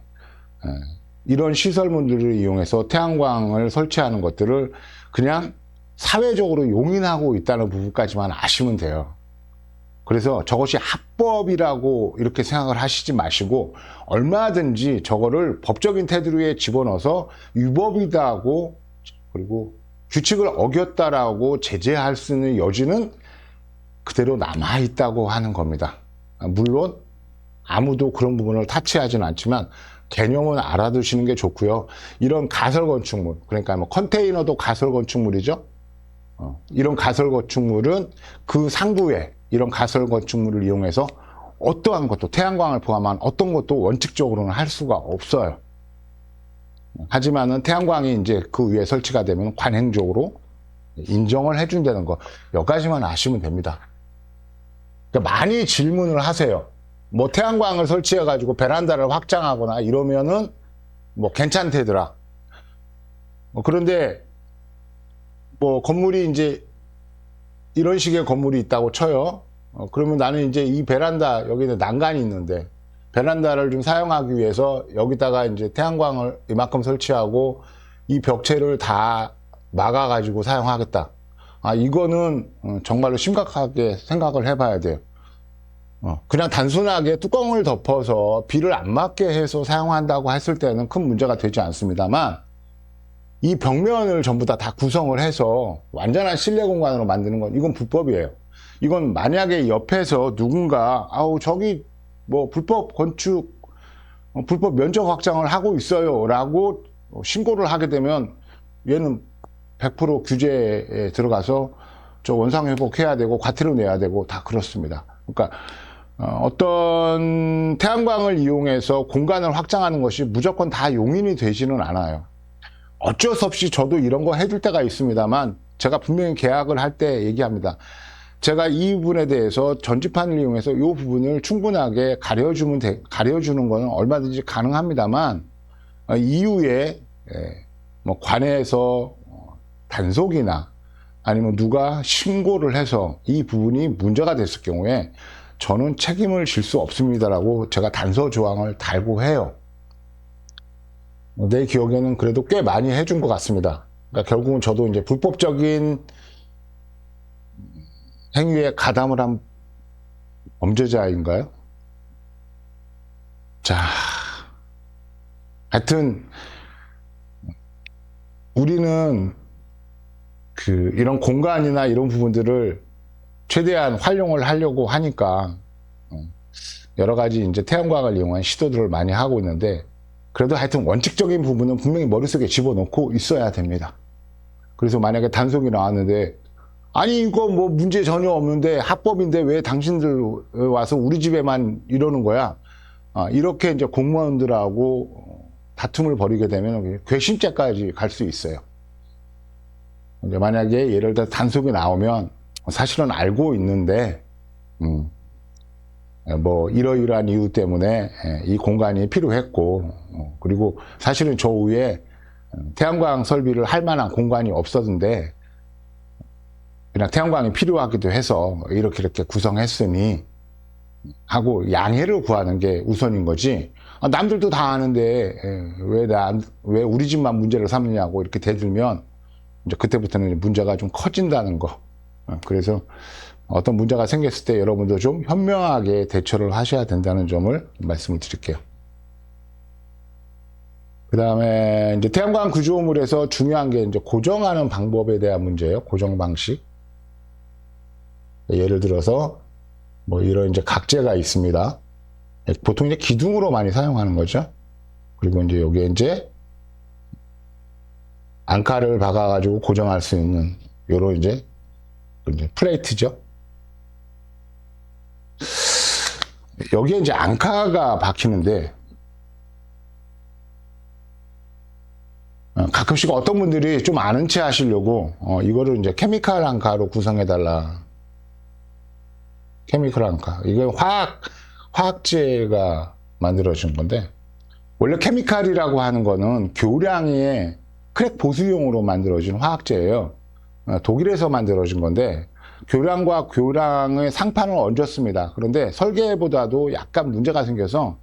이런 시설물들을 이용해서 태양광을 설치하는 것들을 그냥 사회적으로 용인하고 있다는 부분까지만 아시면 돼요. 그래서 저것이 합법이라고 이렇게 생각을 하시지 마시고 얼마든지 저거를 법적인 테두리에 집어넣어서 위법이다고 그리고 규칙을 어겼다라고 제재할 수 있는 여지는 그대로 남아있다고 하는 겁니다. 물론 아무도 그런 부분을 타치하지는 않지만 개념은 알아두시는 게 좋고요. 이런 가설 건축물, 그러니까 뭐 컨테이너도 가설 건축물이죠. 이런 가설 건축물은 그 상부에 이런 가설 건축물을 이용해서 어떠한 것도 태양광을 포함한 어떤 것도 원칙적으로는 할 수가 없어요. 하지만은 태양광이 이제 그 위에 설치가 되면 관행적으로 인정을 해준다는 거 여기까지만 아시면 됩니다. 그러니까 많이 질문을 하세요. 뭐 태양광을 설치해 가지고 베란다를 확장하거나 이러면은 뭐 괜찮대더라. 그런데 뭐 건물이 이제 이런 식의 건물이 있다고 쳐요. 그러면 나는 이제 이 베란다 여기는 난간이 있는데 베란다를 좀 사용하기 위해서 여기다가 이제 태양광을 이만큼 설치하고 이 벽체를 다 막아 가지고 사용하겠다. 이거는 정말로 심각하게 생각을 해봐야 돼요. 그냥 단순하게 뚜껑을 덮어서 비를 안 맞게 해서 사용한다고 했을 때는 큰 문제가 되지 않습니다만 이 벽면을 전부 다 구성을 해서 완전한 실내 공간으로 만드는 건 이건 불법이에요. 이건 만약에 옆에서 누군가 저기 뭐 불법 건축 불법 면적 확장을 하고 있어요 라고 신고를 하게 되면 얘는 100% 규제에 들어가서 저 원상 회복해야 되고 과태료 내야 되고 다 그렇습니다. 그러니까 어떤 태양광을 이용해서 공간을 확장하는 것이 무조건 다 용인이 되지는 않아요. 어쩔 수 없이 저도 이런 거 해줄 때가 있습니다만 제가 분명히 계약을 할 때 얘기합니다. 제가 이 부분에 대해서 전지판을 이용해서 이 부분을 충분하게 가려주는 거는 얼마든지 가능합니다만 이후에 뭐 관에서 단속이나 아니면 누가 신고를 해서 이 부분이 문제가 됐을 경우에 저는 책임을 질 수 없습니다라고 제가 단서 조항을 달고 해요. 내 기억에는 그래도 꽤 많이 해준 것 같습니다. 그러니까 결국은 저도 이제 불법적인 행위에 가담을 한 범죄자인가요? 자, 하여튼 우리는 이런 공간이나 이런 부분들을 최대한 활용을 하려고 하니까 여러 가지 이제 태양광을 이용한 시도들을 많이 하고 있는데 그래도 하여튼 원칙적인 부분은 분명히 머릿속에 집어넣고 있어야 됩니다. 그래서 만약에 단속이 나왔는데 아니 이거 뭐 문제 전혀 없는데 합법인데 왜 당신들 와서 우리 집에만 이러는 거야? 이렇게 이제 공무원들하고 다툼을 벌이게 되면 괘씸죄까지 갈 수 있어요. 이제 만약에 예를 들어 단속이 나오면 사실은 알고 있는데 뭐 이러이러한 이유 때문에 이 공간이 필요했고 그리고 사실은 저 위에 태양광 설비를 할 만한 공간이 없었는데 그냥 태양광이 필요하기도 해서 이렇게 구성했으니 하고 양해를 구하는 게 우선인 거지 남들도 다 아는데 왜 우리 집만 문제를 삼느냐고 이렇게 대들면 이제 그때부터는 문제가 좀 커진다는 거. 그래서 어떤 문제가 생겼을 때 여러분도 좀 현명하게 대처를 하셔야 된다는 점을 말씀을 드릴게요. 그 다음에 이제 태양광 구조물에서 중요한 게 이제 고정하는 방법에 대한 문제예요. 고정 방식. 예를 들어서 뭐 이런 이제 각재가 있습니다. 보통 이제 기둥으로 많이 사용하는 거죠. 그리고 이제 여기에 이제 앙카를 박아가지고 고정할 수 있는 요런 이제 플레이트죠. 여기에 이제 앙카가 박히는데 가끔씩 어떤 분들이 좀 아는 체 하시려고 이거를 이제 케미칼 앙카로 구성해 달라. 케미칼 앙카. 이게 화학제가 만들어진 건데 원래 케미칼이라고 하는 거는 교량의 크랙 보수용으로 만들어진 화학제예요. 독일에서 만들어진 건데 교량과 교량의 상판을 얹었습니다. 그런데 설계보다도 약간 문제가 생겨서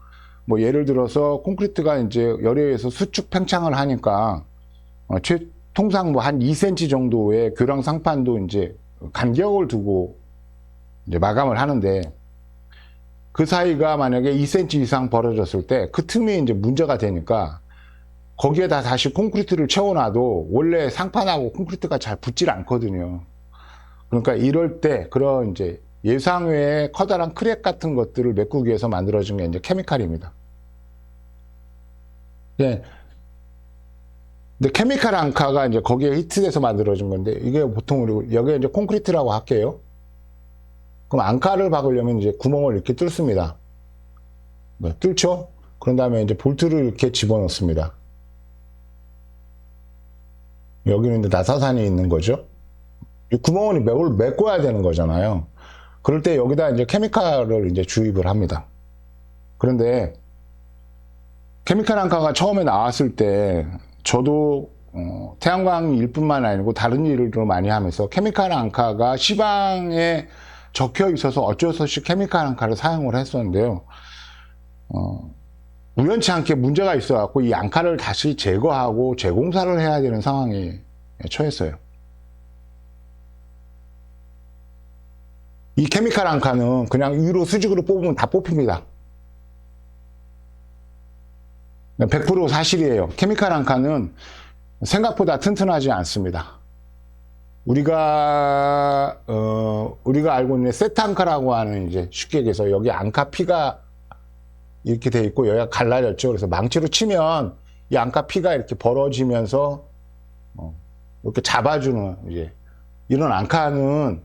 뭐 예를 들어서 콘크리트가 이제 열에 의해서 수축 팽창을 하니까 통상 뭐 한 2cm 정도의 교량 상판도 이제 간격을 두고 이제 마감을 하는데 그 사이가 만약에 2cm 이상 벌어졌을 때 그 틈이 이제 문제가 되니까 거기에다 다시 콘크리트를 채워놔도 원래 상판하고 콘크리트가 잘 붙질 않거든요. 그러니까 이럴 때 그런 이제 예상외의 커다란 크랙 같은 것들을 메꾸기 위해서 만들어진 게 이제 케미칼입니다. 예. 근데 케미칼 앙카가 이제 거기에 히트돼서 만들어진 건데 이게 보통 여기에 이제 콘크리트라고 할게요. 그럼 앙카를 박으려면 이제 구멍을 이렇게 뚫습니다. 네, 뚫죠? 그런 다음에 이제 볼트를 이렇게 집어넣습니다. 여기는 이제 나사산이 있는 거죠. 이 구멍을 메꿔야 되는 거잖아요. 그럴 때 여기다 이제 케미칼을 이제 주입을 합니다. 그런데 케미칼 앙카가 처음에 나왔을 때 저도 태양광 일뿐만 아니고 다른 일을 많이 하면서 케미칼 앙카가 시방에 적혀 있어서 어쩔 수 없이 케미칼 앙카를 사용을 했었는데요. 우연치 않게 문제가 있어 갖고 이 앙카를 다시 제거하고 재공사를 해야 되는 상황에 처했어요. 이 케미칼 앙카는 그냥 위로 수직으로 뽑으면 다 뽑힙니다. 100% 사실이에요. 케미칼 앙카는 생각보다 튼튼하지 않습니다. 우리가 알고 있는 세트 앙카라고 하는 이제 쉽게 얘기해서 여기 앙카 피가 이렇게 돼 있고 여기가 갈라졌죠. 그래서 망치로 치면 이 앙카 피가 이렇게 벌어지면서 이렇게 잡아주는 이제 이런 앙카는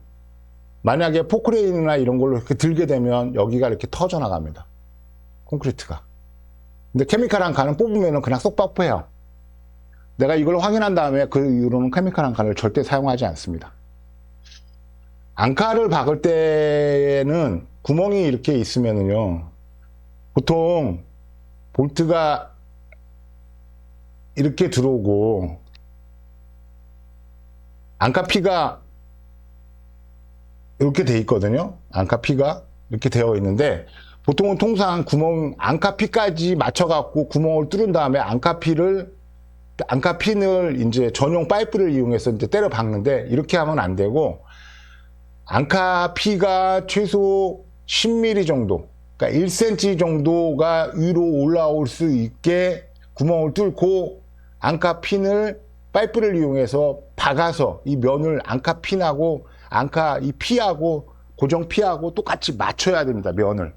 만약에 포크레인이나 이런 걸로 이렇게 들게 되면 여기가 이렇게 터져 나갑니다. 콘크리트가. 근데 케미칼 앙카는 뽑으면 그냥 쏙 빠져요. 내가 이걸 확인한 다음에 그 이후로는 케미칼 앙카를 절대 사용하지 않습니다. 앙카를 박을 때는 구멍이 이렇게 있으면은요, 보통 볼트가 이렇게 들어오고 앙카피가 이렇게 돼 있거든요. 앙카피가 이렇게 되어 있는데 보통은 통상 앙카피까지 맞춰갖고 구멍을 뚫은 다음에 앙카핀을 이제 전용 파이프를 이용해서 이제 때려 박는데 이렇게 하면 안 되고 앙카피가 최소 10mm 정도, 그러니까 1cm 정도가 위로 올라올 수 있게 구멍을 뚫고 앙카핀을 파이프를 이용해서 박아서 이 면을 앙카핀하고 앙카 이 피하고 고정 피하고 똑같이 맞춰야 됩니다. 면을.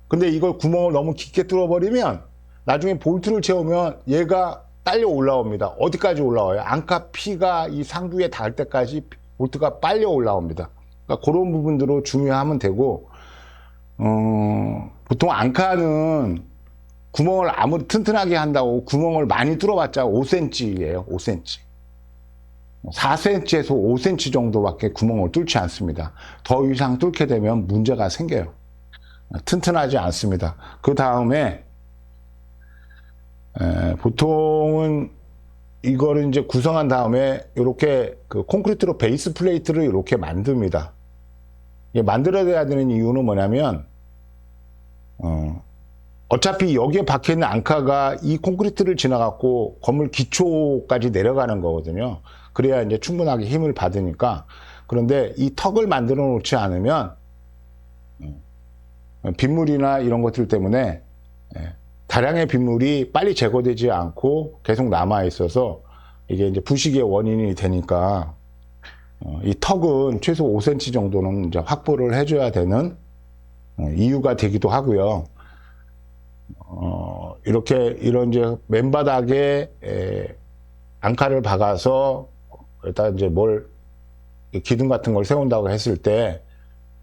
근데 이걸 구멍을 너무 깊게 뚫어버리면 나중에 볼트를 채우면 얘가 딸려 올라옵니다. 어디까지 올라와요? 앙카 피가 이 상부에 닿을 때까지 볼트가 빨려 올라옵니다. 그러니까 그런 부분들로 중요하면 되고 보통 앙카는 구멍을 아무리 튼튼하게 한다고 구멍을 많이 뚫어봤자 5cm예요. 5cm. 4cm에서 5cm 정도밖에 구멍을 뚫지 않습니다. 더 이상 뚫게 되면 문제가 생겨요. 튼튼하지 않습니다. 그 다음에 보통은 이거를 이제 구성한 다음에 이렇게 그 콘크리트로 베이스 플레이트를 이렇게 만듭니다. 이게 만들어야 되는 이유는 뭐냐면 어차피 여기에 박혀있는 앙카가 이 콘크리트를 지나갖고 건물 기초까지 내려가는 거거든요. 그래야 이제 충분하게 힘을 받으니까. 그런데 이 턱을 만들어 놓지 않으면 빗물이나 이런 것들 때문에 다량의 빗물이 빨리 제거되지 않고 계속 남아 있어서 이게 이제 부식의 원인이 되니까 이 턱은 최소 5cm 정도는 이제 확보를 해줘야 되는 이유가 되기도 하고요. 이렇게 이런 이제 맨바닥에 앙카를 박아서 일단 이제 기둥 같은 걸 세운다고 했을 때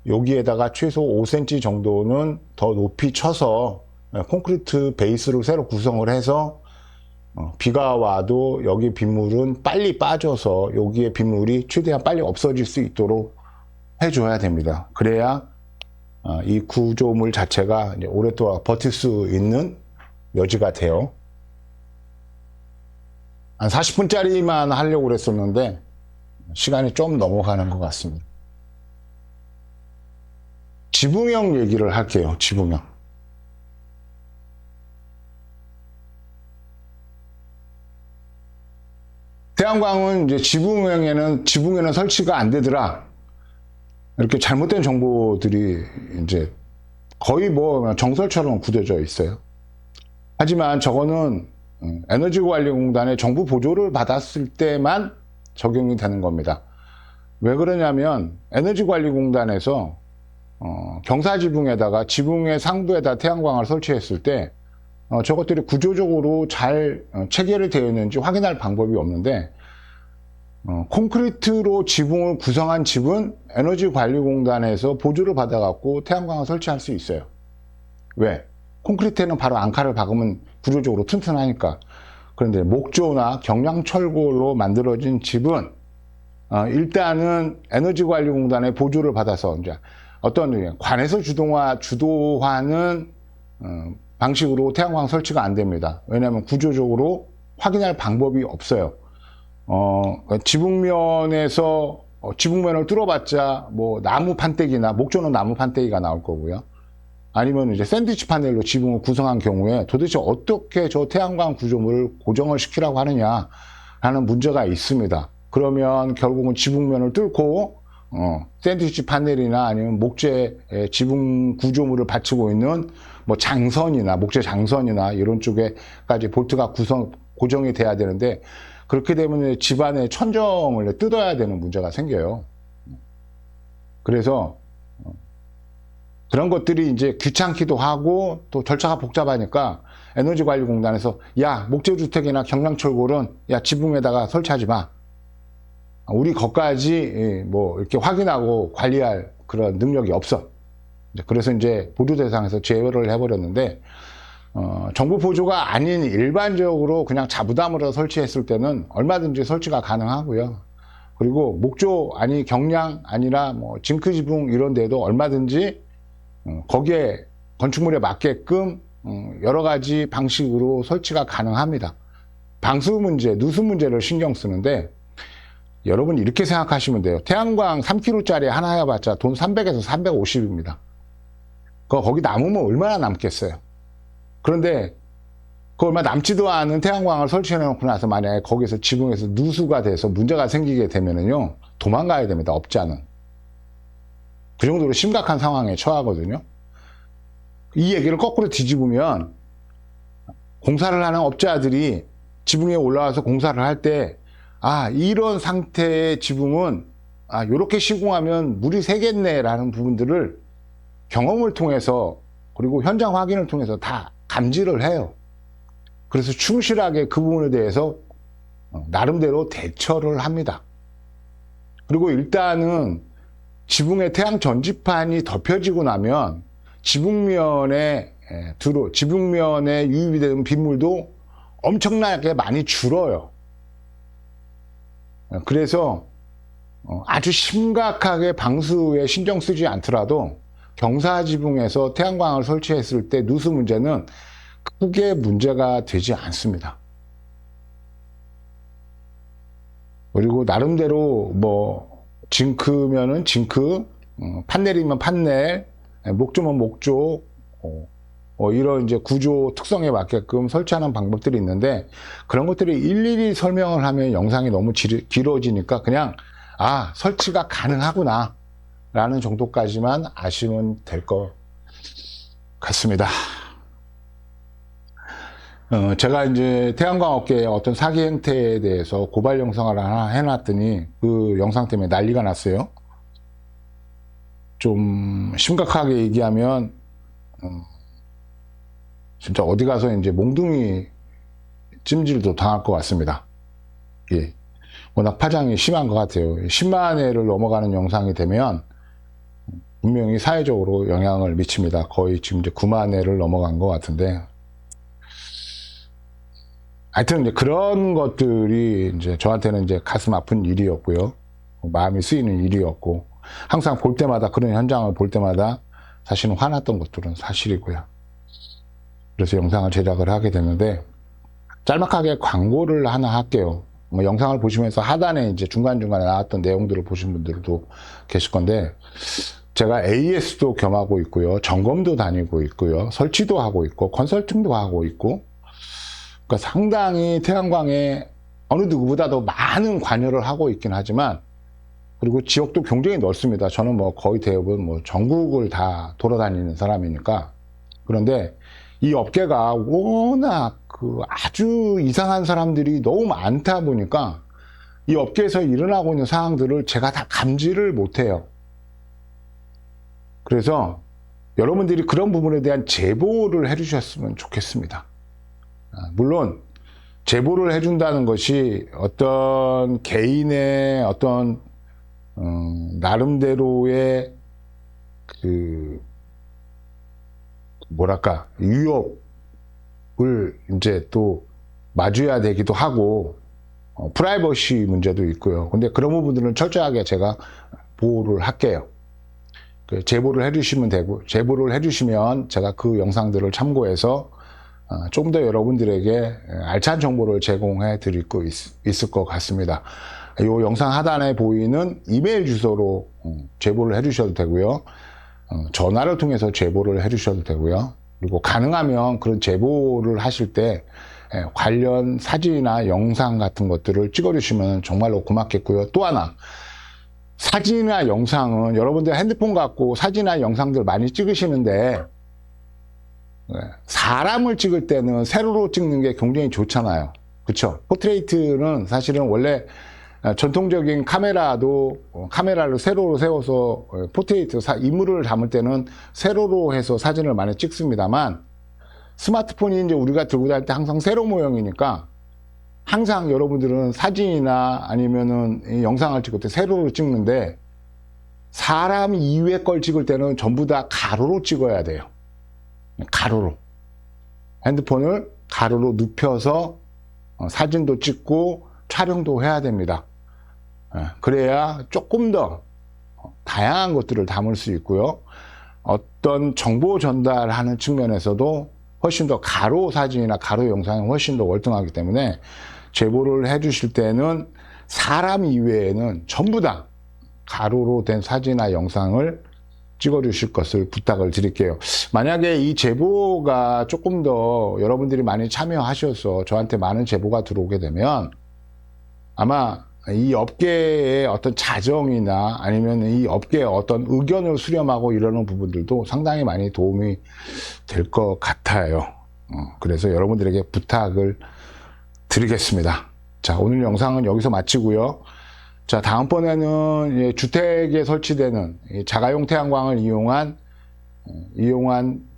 여기에다가 최소 5cm 정도는 더 높이 쳐서 콘크리트 베이스를 새로 구성을 해서 비가 와도 여기 빗물은 빨리 빠져서 여기에 빗물이 최대한 빨리 없어질 수 있도록 해줘야 됩니다. 그래야 이 구조물 자체가 이제 오랫동안 버틸 수 있는 여지가 돼요. 한 40분짜리만 하려고 그랬었는데 시간이 좀 넘어가는 것 같습니다. 지붕형 얘기를 할게요. 지붕형. 태양광은 이제 지붕에는 설치가 안 되더라. 이렇게 잘못된 정보들이 이제 거의 뭐 정설처럼 굳어져 있어요. 하지만 저거는 에너지관리공단의 정부 보조를 받았을 때만 적용이 되는 겁니다. 왜 그러냐면 에너지관리공단에서 경사지붕에다가 지붕의 상부에다 태양광을 설치했을 때 저것들이 구조적으로 잘 체결이 되어 있는지 확인할 방법이 없는데 콘크리트로 지붕을 구성한 집은 에너지관리공단에서 보조를 받아갖고 태양광을 설치할 수 있어요. 왜? 콘크리트에는 바로 앙카를 박으면 구조적으로 튼튼하니까. 그런데 목조나 경량철골로 만들어진 집은 일단은 에너지관리공단의 보조를 받아서 이제 어떤 관에서 주도하는 방식으로 태양광 설치가 안 됩니다. 왜냐하면 구조적으로 확인할 방법이 없어요. 지붕면에서 지붕면을 뚫어봤자 뭐 나무 판때기나 목조는 나무 판때기가 나올 거고요. 아니면 이제 샌드위치 파넬로 지붕을 구성한 경우에 도대체 어떻게 저 태양광 구조물을 고정을 시키라고 하느냐 하는 문제가 있습니다. 그러면 결국은 지붕면을 뚫고 샌드위치 파넬이나 아니면 목재 지붕 구조물을 받치고 있는 뭐 장선이나 목재 장선이나 이런 쪽에까지 볼트가 고정이 돼야 되는데 그렇게 되면 집안의 천정을 뜯어야 되는 문제가 생겨요. 그래서 그런 것들이 이제 귀찮기도 하고 또 절차가 복잡하니까 에너지관리공단에서 야 목재주택이나 경량철골은 야 지붕에다가 설치하지 마. 우리 것까지 뭐 이렇게 확인하고 관리할 그런 능력이 없어. 그래서 이제 보조 대상에서 제외를 해버렸는데 정부 보조가 아닌 일반적으로 그냥 자부담으로 설치했을 때는 얼마든지 설치가 가능하고요. 그리고 목조 아니 경량 아니라 뭐 징크 지붕 이런 데도 얼마든지 거기에 건축물에 맞게끔 여러 가지 방식으로 설치가 가능합니다. 방수 문제, 누수 문제를 신경 쓰는데 여러분 이렇게 생각하시면 돼요. 태양광 3kg짜리 하나 해봤자 돈 300에서 350입니다. 거기 남으면 얼마나 남겠어요. 그런데 그 얼마 남지도 않은 태양광을 설치해 놓고 나서 만약에 거기서 지붕에서 누수가 돼서 문제가 생기게 되면은요 도망가야 됩니다. 업자는. 그 정도로 심각한 상황에 처하거든요. 이 얘기를 거꾸로 뒤집으면 공사를 하는 업자들이 지붕에 올라와서 공사를 할 때 이런 상태의 지붕은 요렇게 시공하면 물이 새겠네라는 부분들을 경험을 통해서 그리고 현장 확인을 통해서 다 감지를 해요. 그래서 충실하게 그 부분에 대해서 나름대로 대처를 합니다. 그리고 일단은 지붕에 태양 전지판이 덮여지고 나면 지붕면에 유입이 되는 빗물도 엄청나게 많이 줄어요. 그래서 아주 심각하게 방수에 신경 쓰지 않더라도 경사지붕에서 태양광을 설치했을 때 누수 문제는 크게 문제가 되지 않습니다. 그리고 나름대로 뭐 징크면은 징크, 판넬이면 판넬, 목조면 목조 이런 이제 구조 특성에 맞게끔 설치하는 방법들이 있는데, 그런 것들이 일일이 설명을 하면 영상이 너무 길어지니까 그냥 설치가 가능하구나 라는 정도까지만 아시면 될 것 같습니다. 제가 이제 태양광 업계의 어떤 사기 행태에 대해서 고발 영상을 하나 해놨더니 그 영상 때문에 난리가 났어요. 좀 심각하게 얘기하면 진짜 어디 가서 이제 몽둥이 찜질도 당할 것 같습니다. 예. 워낙 파장이 심한 것 같아요. 10만 회를 넘어가는 영상이 되면 분명히 사회적으로 영향을 미칩니다. 거의 지금 이제 9만 회를 넘어간 것 같은데, 하여튼 이제 그런 것들이 이제 저한테는 이제 가슴 아픈 일이었고요. 마음이 쓰이는 일이었고, 항상 볼 때마다, 그런 현장을 볼 때마다 사실은 화났던 것들은 사실이고요. 그래서 영상을 제작을 하게 됐는데, 짤막하게 광고를 하나 할게요. 영상을 보시면서 하단에 이제 중간중간에 나왔던 내용들을 보신 분들도 계실 건데, 제가 AS도 겸하고 있고요. 점검도 다니고 있고요. 설치도 하고 있고, 컨설팅도 하고 있고, 그러니까 상당히 태양광에 어느 누구보다도 많은 관여를 하고 있긴 하지만, 그리고 지역도 굉장히 넓습니다. 저는 뭐 거의 대부분 뭐 전국을 다 돌아다니는 사람이니까. 그런데 이 업계가 워낙 그 아주 이상한 사람들이 너무 많다 보니까 이 업계에서 일어나고 있는 상황들을 제가 다 감지를 못해요. 그래서 여러분들이 그런 부분에 대한 제보를 해주셨으면 좋겠습니다. 물론 제보를 해준다는 것이 어떤 개인의 어떤 나름대로의 그 뭐랄까 위협을 이제 또 마주해야 되기도 하고 프라이버시 문제도 있고요. 근데 그런 부분들은 철저하게 제가 보호를 할게요. 제보를 해주시면 되고, 제보를 해주시면 제가 그 영상들을 참고해서 좀 더 여러분들에게 알찬 정보를 제공해 드릴 거 있을 것 같습니다. 이 영상 하단에 보이는 이메일 주소로 제보를 해주셔도 되고요. 전화를 통해서 제보를 해주셔도 되고요. 그리고 가능하면 그런 제보를 하실 때 관련 사진이나 영상 같은 것들을 찍어주시면 정말로 고맙겠고요. 또 하나, 사진이나 영상은 여러분들 핸드폰 갖고 사진이나 영상들 많이 찍으시는데, 사람을 찍을 때는 세로로 찍는 게 굉장히 좋잖아요. 그쵸? 포트레이트는 사실은 원래 전통적인 카메라도 카메라를 세로로 세워서 포트레이트 인물을 담을 때는 세로로 해서 사진을 많이 찍습니다만, 스마트폰이 이제 우리가 들고 다닐 때 항상 세로 모형이니까 항상 여러분들은 사진이나 아니면은 영상을 찍을 때 세로로 찍는데, 사람 이외 걸 찍을 때는 전부 다 가로로 찍어야 돼요. 가로로. 핸드폰을 가로로 눕혀서 사진도 찍고 촬영도 해야 됩니다. 그래야 조금 더 다양한 것들을 담을 수 있고요. 어떤 정보 전달하는 측면에서도 훨씬 더 가로 사진이나 가로 영상이 훨씬 더 월등하기 때문에 제보를 해 주실 때는 사람 이외에는 전부 다 가로로 된 사진이나 영상을 찍어 주실 것을 부탁을 드릴게요. 만약에 이 제보가 조금 더 여러분들이 많이 참여하셔서 저한테 많은 제보가 들어오게 되면 아마 이 업계의 어떤 자정이나 아니면 이 업계의 어떤 의견을 수렴하고 이러는 부분들도 상당히 많이 도움이 될 것 같아요. 그래서 여러분들에게 부탁을 드리겠습니다. 자, 오늘 영상은 여기서 마치고요. 자, 다음번에는 주택에 설치되는 자가용 태양광을 이용한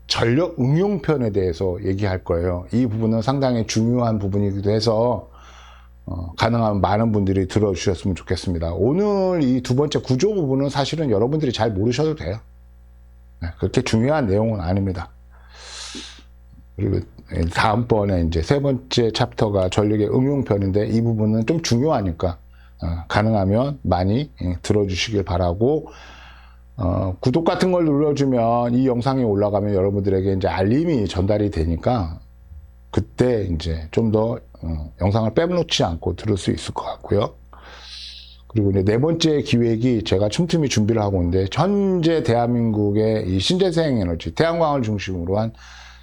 전력 응용편에 대해서 얘기할 거예요. 이 부분은 상당히 중요한 부분이기도 해서 가능하면 많은 분들이 들어주셨으면 좋겠습니다. 오늘 이 두 번째 구조 부분은 사실은 여러분들이 잘 모르셔도 돼요. 그렇게 중요한 내용은 아닙니다. 그리고 다음번에 이제 세 번째 챕터가 전력의 응용편인데, 이 부분은 좀 중요하니까 가능하면 많이 들어주시길 바라고, 구독 같은 걸 눌러주면 이 영상이 올라가면 여러분들에게 이제 알림이 전달이 되니까 그때 이제 좀 더 영상을 빼놓지 않고 들을 수 있을 것 같고요. 그리고 이제 네 번째 기획이 제가 틈틈이 준비를 하고 있는데, 현재 대한민국의 이 신재생 에너지, 태양광을 중심으로 한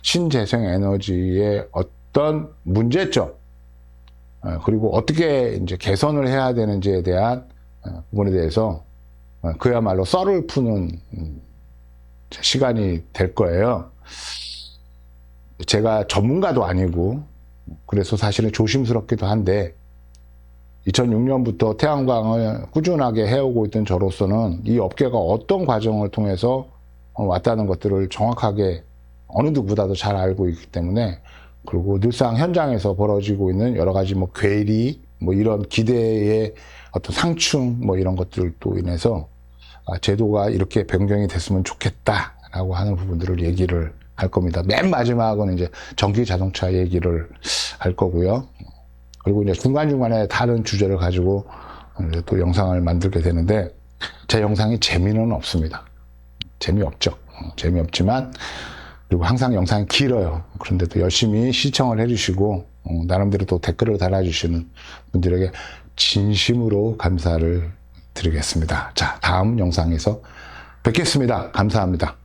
신재생 에너지의 어떤 문제점, 그리고 어떻게 이제 개선을 해야 되는지에 대한 부분에 대해서 그야말로 썰을 푸는 시간이 될 거예요. 제가 전문가도 아니고 그래서 사실은 조심스럽기도 한데 2006년부터 태양광을 꾸준하게 해오고 있던 저로서는 이 업계가 어떤 과정을 통해서 왔다는 것들을 정확하게 어느 누구보다도 잘 알고 있기 때문에, 그리고 늘상 현장에서 벌어지고 있는 여러 가지 뭐 괴리, 뭐 이런 기대의 어떤 상충, 뭐 이런 것들도 인해서 제도가 이렇게 변경이 됐으면 좋겠다라고 하는 부분들을 얘기를 할 겁니다. 맨 마지막은 이제 전기 자동차 얘기를 할 거고요. 그리고 이제 중간중간에 다른 주제를 가지고 또 영상을 만들게 되는데, 제 영상이 재미는 없습니다. 재미없죠. 재미없지만, 그리고 항상 영상이 길어요. 그런데도 열심히 시청을 해주시고 나름대로 또 댓글을 달아주시는 분들에게 진심으로 감사를 드리겠습니다. 자, 다음 영상에서 뵙겠습니다. 감사합니다.